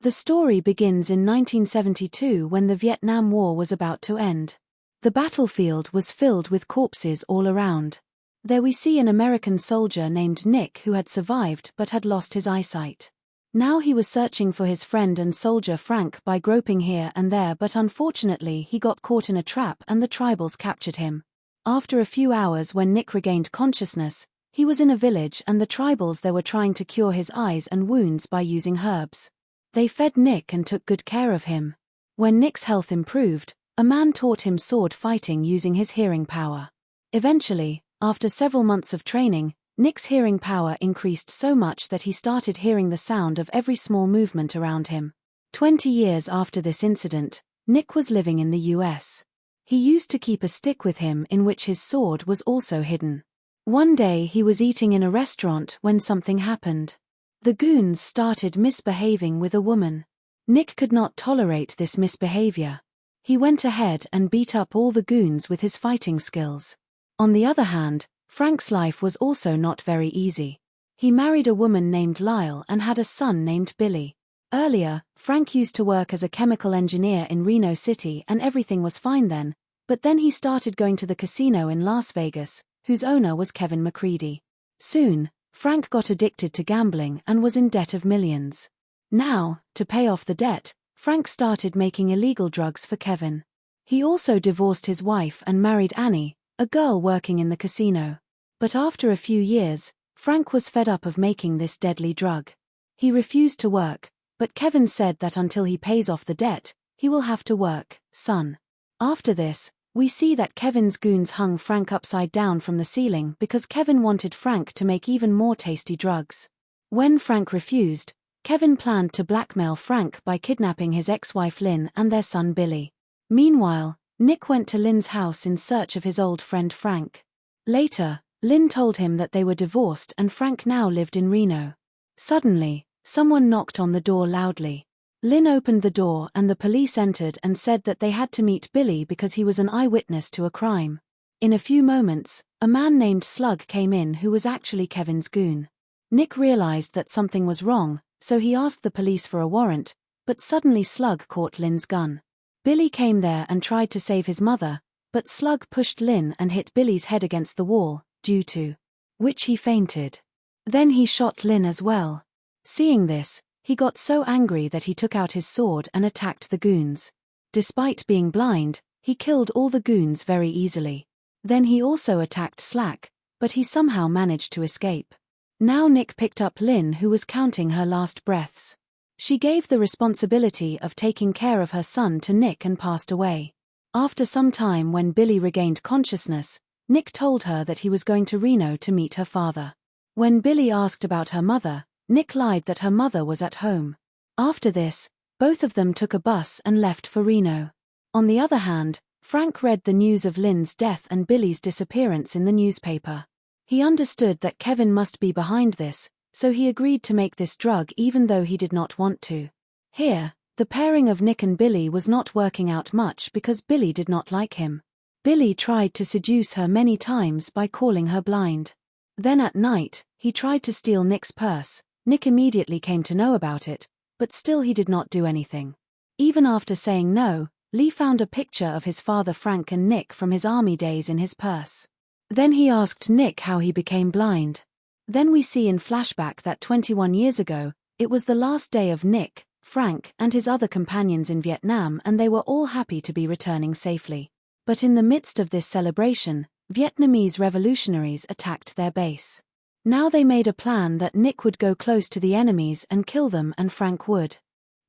The story begins in 1972 when the Vietnam War was about to end. The battlefield was filled with corpses all around. There we see an American soldier named Nick who had survived but had lost his eyesight. Now he was searching for his friend and soldier Frank by groping here and there, but unfortunately he got caught in a trap and the tribals captured him. After a few hours, when Nick regained consciousness, he was in a village and the tribals there were trying to cure his eyes and wounds by using herbs. They fed Nick and took good care of him. When Nick's health improved, a man taught him sword fighting using his hearing power. Eventually, after several months of training, Nick's hearing power increased so much that he started hearing the sound of every small movement around him. 20 years after this incident, Nick was living in the US. He used to keep a stick with him in which his sword was also hidden. One day he was eating in a restaurant when something happened. The goons started misbehaving with a woman. Nick could not tolerate this misbehavior. He went ahead and beat up all the goons with his fighting skills. On the other hand, Frank's life was also not very easy. He married a woman named Lyle and had a son named Billy. Earlier, Frank used to work as a chemical engineer in Reno City and everything was fine then, but then he started going to the casino in Las Vegas, whose owner was Kevin McCready. Soon, Frank got addicted to gambling and was in debt of millions. Now, to pay off the debt, Frank started making illegal drugs for Kevin. He also divorced his wife and married Annie, a girl working in the casino. But after a few years, Frank was fed up of making this deadly drug. He refused to work, but Kevin said that until he pays off the debt, he will have to work, son. After this, we see that Kevin's goons hung Frank upside down from the ceiling because Kevin wanted Frank to make even more tasty drugs. When Frank refused, Kevin planned to blackmail Frank by kidnapping his ex-wife Lynn and their son Billy. Meanwhile, Nick went to Lynn's house in search of his old friend Frank. Later, Lynn told him that they were divorced and Frank now lived in Reno. Suddenly, someone knocked on the door loudly. Lynn opened the door and the police entered and said that they had to meet Billy because he was an eyewitness to a crime. In a few moments, a man named Slug came in who was actually Kevin's goon. Nick realized that something was wrong, so he asked the police for a warrant, but suddenly Slug caught Lynn's gun. Billy came there and tried to save his mother, but Slug pushed Lynn and hit Billy's head against the wall, due to which he fainted. Then he shot Lynn as well. Seeing this, he got so angry that he took out his sword and attacked the goons. Despite being blind, he killed all the goons very easily. Then he also attacked Slack, but he somehow managed to escape. Now Nick picked up Lynn, who was counting her last breaths. She gave the responsibility of taking care of her son to Nick and passed away. After some time, when Billy regained consciousness, Nick told her that he was going to Reno to meet her father. When Billy asked about her mother, Nick lied that her mother was at home. After this, both of them took a bus and left for Reno. On the other hand, Frank read the news of Lynn's death and Billy's disappearance in the newspaper. He understood that Kevin must be behind this, so he agreed to make this drug even though he did not want to. Here, the pairing of Nick and Billy was not working out much because Billy did not like him. Billy tried to seduce her many times by calling her blind. Then at night, he tried to steal Nick's purse. Nick immediately came to know about it, but still he did not do anything. Even after saying no, Lee found a picture of his father Frank and Nick from his army days in his purse. Then he asked Nick how he became blind. Then we see in flashback that 21 years ago, it was the last day of Nick, Frank, and his other companions in Vietnam, and they were all happy to be returning safely. But in the midst of this celebration, Vietnamese revolutionaries attacked their base. Now they made a plan that Nick would go close to the enemies and kill them and Frank would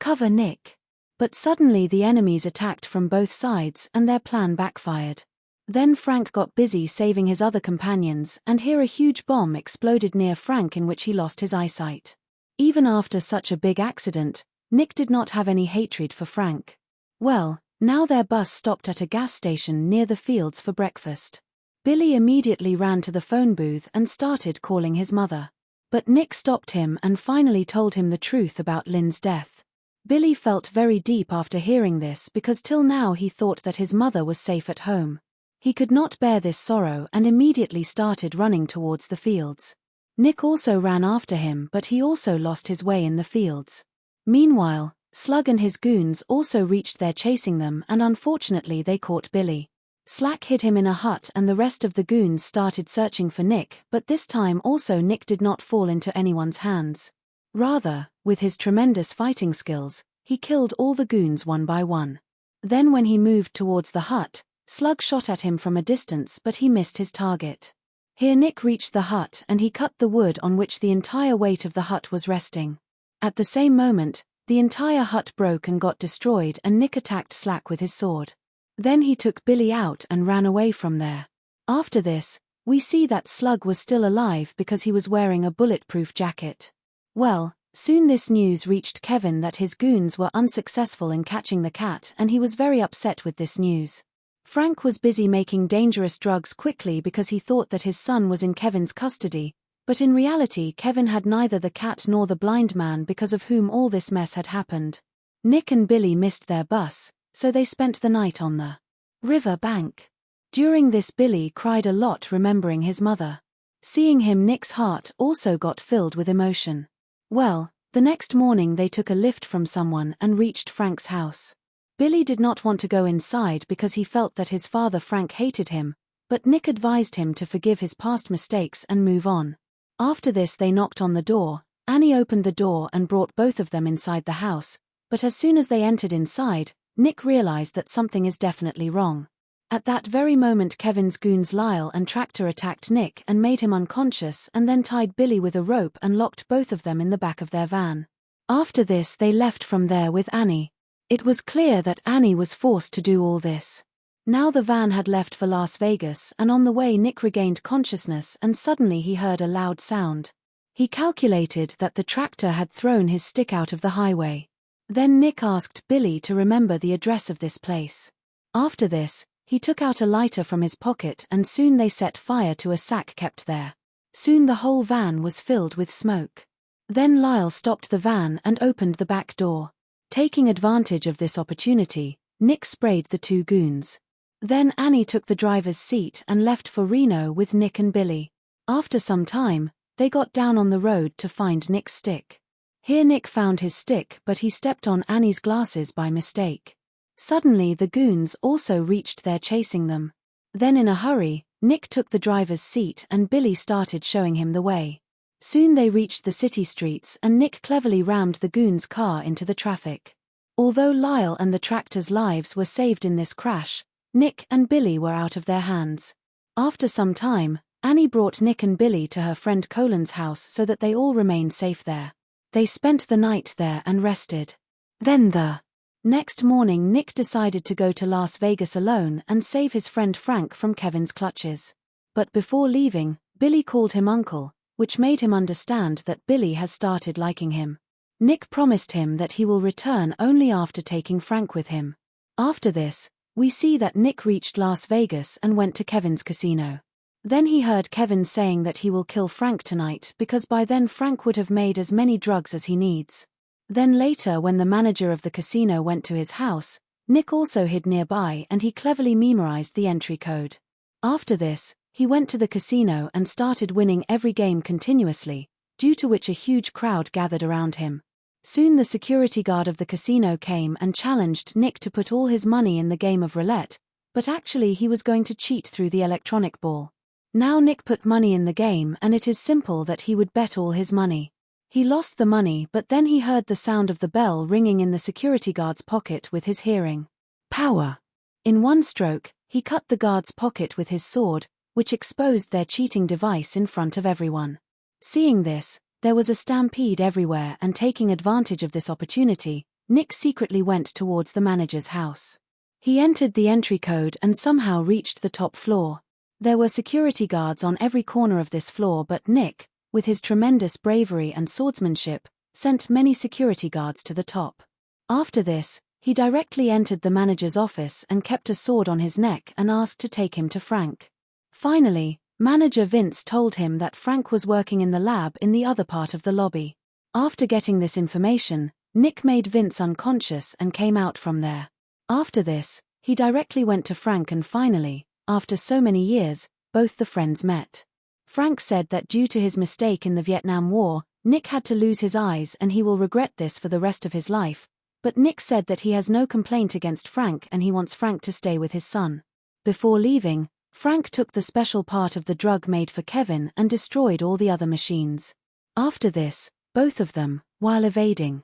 cover Nick. But suddenly the enemies attacked from both sides and their plan backfired. Then Frank got busy saving his other companions, and here a huge bomb exploded near Frank in which he lost his eyesight. Even after such a big accident, Nick did not have any hatred for Frank. Well, now their bus stopped at a gas station near the fields for breakfast. Billy immediately ran to the phone booth and started calling his mother. But Nick stopped him and finally told him the truth about Lynn's death. Billy felt very deep after hearing this because till now he thought that his mother was safe at home. He could not bear this sorrow and immediately started running towards the fields. Nick also ran after him, but he also lost his way in the fields. Meanwhile, Slug and his goons also reached there chasing them, and unfortunately they caught Billy. Slack hid him in a hut and the rest of the goons started searching for Nick, but this time also Nick did not fall into anyone's hands. Rather, with his tremendous fighting skills, he killed all the goons one by one. Then when he moved towards the hut, Slug shot at him from a distance but he missed his target. Here Nick reached the hut and he cut the wood on which the entire weight of the hut was resting. At the same moment, the entire hut broke and got destroyed and Nick attacked Slack with his sword. Then he took Billy out and ran away from there. After this, we see that Slug was still alive because he was wearing a bulletproof jacket. Well, soon this news reached Kevin that his goons were unsuccessful in catching the cat and he was very upset with this news. Frank was busy making dangerous drugs quickly because he thought that his son was in Kevin's custody, but in reality Kevin had neither the cat nor the blind man because of whom all this mess had happened. Nick and Billy missed their bus, so they spent the night on the river bank. During this Billy cried a lot remembering his mother. Seeing him, Nick's heart also got filled with emotion. Well, the next morning they took a lift from someone and reached Frank's house. Billy did not want to go inside because he felt that his father Frank hated him, but Nick advised him to forgive his past mistakes and move on. After this they knocked on the door. Annie opened the door and brought both of them inside the house, but as soon as they entered inside, Nick realized that something is definitely wrong. At that very moment Kevin's goons Lyle and Tractor attacked Nick and made him unconscious and then tied Billy with a rope and locked both of them in the back of their van. After this they left from there with Annie. It was clear that Annie was forced to do all this. Now the van had left for Las Vegas and on the way Nick regained consciousness and suddenly he heard a loud sound. He calculated that the tractor had thrown his stick out of the highway. Then Nick asked Billy to remember the address of this place. After this, he took out a lighter from his pocket and soon they set fire to a sack kept there. Soon the whole van was filled with smoke. Then Lyle stopped the van and opened the back door. Taking advantage of this opportunity, Nick sprayed the two goons. Then Annie took the driver's seat and left for Reno with Nick and Billy. After some time, they got down on the road to find Nick's stick. Here Nick found his stick but he stepped on Annie's glasses by mistake. Suddenly the goons also reached there chasing them. Then in a hurry, Nick took the driver's seat and Billy started showing him the way. Soon they reached the city streets and Nick cleverly rammed the goons' car into the traffic. Although Lyle and the tractor's lives were saved in this crash, Nick and Billy were out of their hands. After some time, Annie brought Nick and Billy to her friend Colin's house so that they all remained safe there. They spent the night there and rested. Then the next morning Nick decided to go to Las Vegas alone and save his friend Frank from Kevin's clutches. But before leaving, Billy called him uncle, which made him understand that Billy has started liking him. Nick promised him that he will return only after taking Frank with him. After this, we see that Nick reached Las Vegas and went to Kevin's casino. Then he heard Kevin saying that he will kill Frank tonight because by then Frank would have made as many drugs as he needs. Then later when the manager of the casino went to his house, Nick also hid nearby and he cleverly memorized the entry code. After this, he went to the casino and started winning every game continuously, due to which a huge crowd gathered around him. Soon the security guard of the casino came and challenged Nick to put all his money in the game of roulette, but actually he was going to cheat through the electronic ball. Now Nick put money in the game and it is simple that he would bet all his money. He lost the money but then he heard the sound of the bell ringing in the security guard's pocket with his hearing power. In one stroke, he cut the guard's pocket with his sword, which exposed their cheating device in front of everyone. Seeing this, there was a stampede everywhere and taking advantage of this opportunity, Nick secretly went towards the manager's house. He entered the entry code and somehow reached the top floor. There were security guards on every corner of this floor but Nick, with his tremendous bravery and swordsmanship, sent many security guards to the top. After this, he directly entered the manager's office and kept a sword on his neck and asked to take him to Frank. Finally, manager Vince told him that Frank was working in the lab in the other part of the lobby. After getting this information, Nick made Vince unconscious and came out from there. After this, he directly went to Frank and finally, after so many years, both the friends met. Frank said that due to his mistake in the Vietnam War, Nick had to lose his eyes and he will regret this for the rest of his life, But Nick said that he has no complaint against Frank and he wants Frank to stay with his son. Before leaving, Frank took the special part of the drug made for Kevin and destroyed all the other machines. After this, both of them, while evading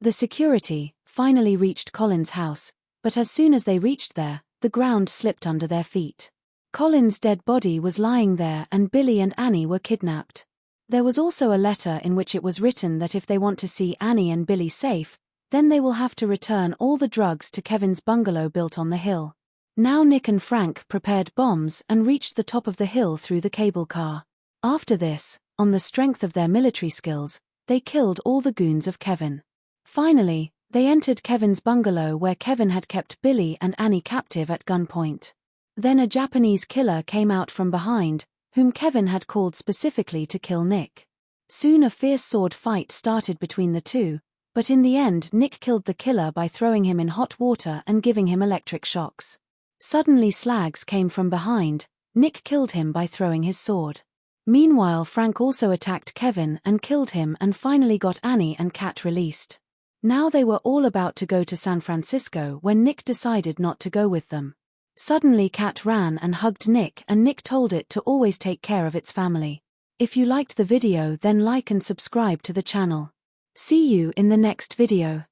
the security, finally reached Colin's house, but as soon as they reached there, the ground slipped under their feet. Colin's dead body was lying there and Billy and Annie were kidnapped. There was also a letter in which it was written that if they want to see Annie and Billy safe, then they will have to return all the drugs to Kevin's bungalow built on the hill. Now Nick and Frank prepared bombs and reached the top of the hill through the cable car. After this, on the strength of their military skills, they killed all the goons of Kevin. Finally, they entered Kevin's bungalow where Kevin had kept Billy and Annie captive at gunpoint. Then a Japanese killer came out from behind, whom Kevin had called specifically to kill Nick. Soon a fierce sword fight started between the two, but in the end Nick killed the killer by throwing him in hot water and giving him electric shocks. Suddenly Slags came from behind. Nick killed him by throwing his sword. Meanwhile Frank also attacked Kevin and killed him and finally got Annie and Kat released. Now they were all about to go to San Francisco when Nick decided not to go with them. Suddenly Kat ran and hugged Nick and Nick told it to always take care of its family. If you liked the video then like and subscribe to the channel. See you in the next video.